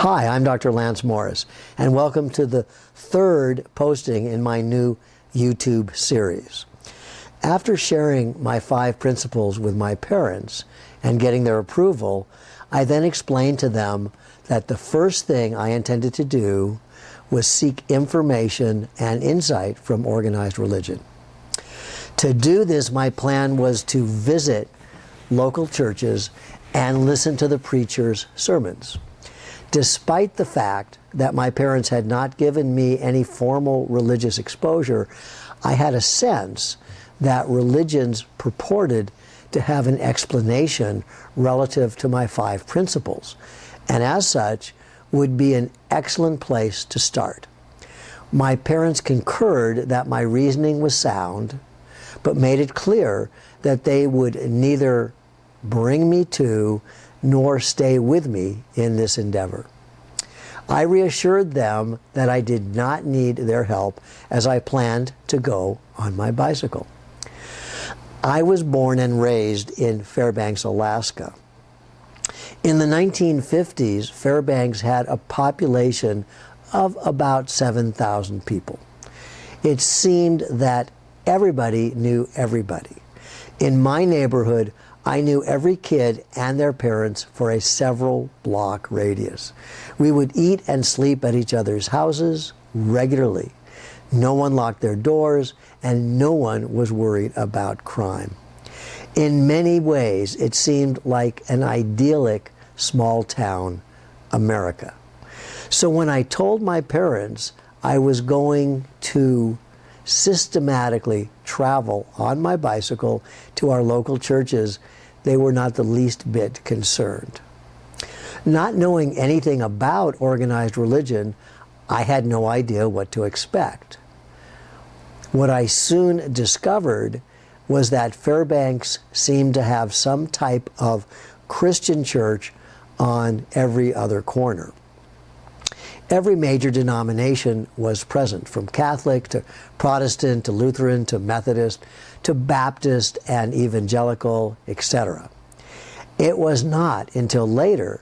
Hi, I'm Dr. Lance Morris, and welcome to the third posting in my new YouTube series. After sharing my 5 principles with my parents and getting their approval, I then explained to them that the first thing I intended to do was seek information and insight from organized religion. To do this, my plan was to visit local churches and listen to the preachers' sermons. Despite the fact that my parents had not given me any formal religious exposure, I had a sense that religions purported to have an explanation relative to my 5 principles, and as such, would be an excellent place to start. My parents concurred that my reasoning was sound, but made it clear that they would neither bring me to nor stay with me in this endeavor. I reassured them that I did not need their help as I planned to go on my bicycle. I was born and raised in Fairbanks, Alaska. In the 1950s, Fairbanks had a population of about 7,000 people. It seemed that everybody knew everybody. In my neighborhood, I knew every kid and their parents for a several block radius. We would eat and sleep at each other's houses regularly. No one locked their doors, and no one was worried about crime. In many ways, it seemed like an idyllic small town America. So when I told my parents I was going to systematically travel on my bicycle to our local churches, they were not the least bit concerned. Not knowing anything about organized religion, I had no idea what to expect. What I soon discovered was that Fairbanks seemed to have some type of Christian church on every other corner. Every major denomination was present, from Catholic to Protestant to Lutheran to Methodist to Baptist and Evangelical, etc. It was not until later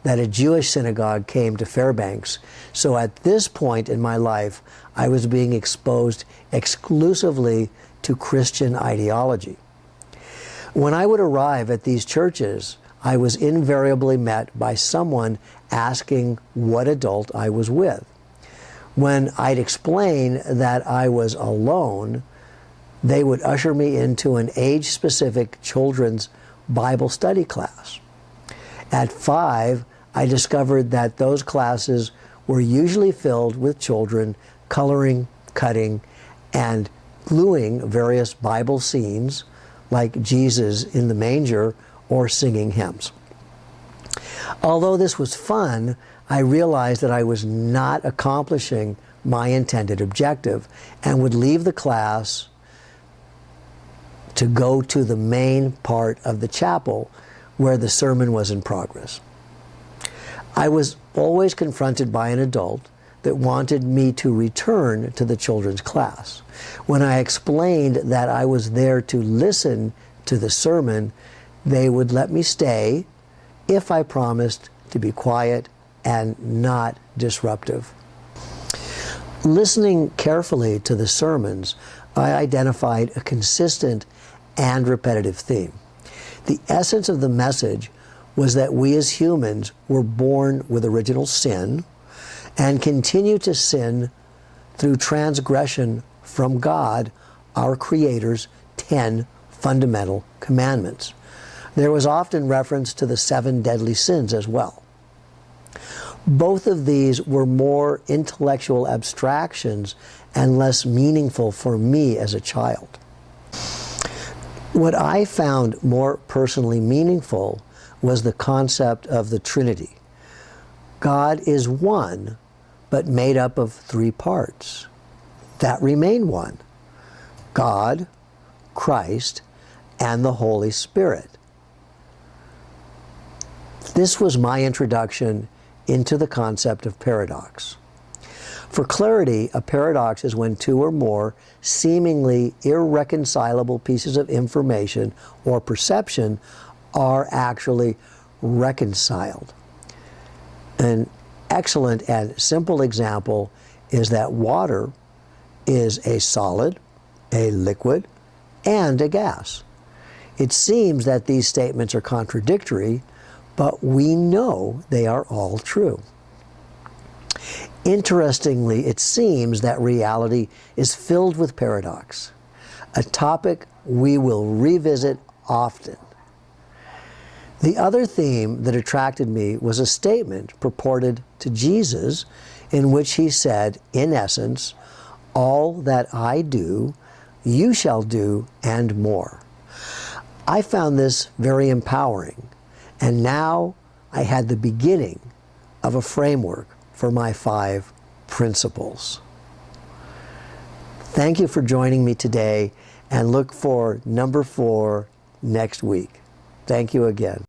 that a Jewish synagogue came to Fairbanks, so at this point in my life, I was being exposed exclusively to Christian ideology. When I would arrive at these churches, I was invariably met by someone asking what adult I was with. When I'd explain that I was alone, they would usher me into an age-specific children's Bible study class. At 5, I discovered that those classes were usually filled with children coloring, cutting, and gluing various Bible scenes like Jesus in the manger or singing hymns. Although this was fun, I realized that I was not accomplishing my intended objective and would leave the class to go to the main part of the chapel where the sermon was in progress. I was always confronted by an adult that wanted me to return to the children's class. When I explained that I was there to listen to the sermon, they would let me stay if I promised to be quiet and not disruptive. Listening carefully to the sermons, I identified a consistent and repetitive theme. The essence of the message was that we as humans were born with original sin and continue to sin through transgression from God, our Creator's 10 fundamental commandments. There was often reference to the 7 deadly sins as well. Both of these were more intellectual abstractions and less meaningful for me as a child. What I found more personally meaningful was the concept of the Trinity. God is one, but made up of 3 parts that remain one: God, Christ, and the Holy Spirit. This was my introduction into the concept of paradox. For clarity, a paradox is when 2 or more seemingly irreconcilable pieces of information or perception are actually reconciled. And excellent and simple example is that water is a solid, a liquid, and a gas. It seems that these statements are contradictory, but we know they are all true. Interestingly, it seems that reality is filled with paradox, a topic we will revisit often. The other theme that attracted me was a statement purported to Jesus in which he said, in essence, "All that I do, you shall do and more." I found this very empowering, and now I had the beginning of a framework for my 5 principles. Thank you for joining me today, and look for number 4 next week. Thank you again.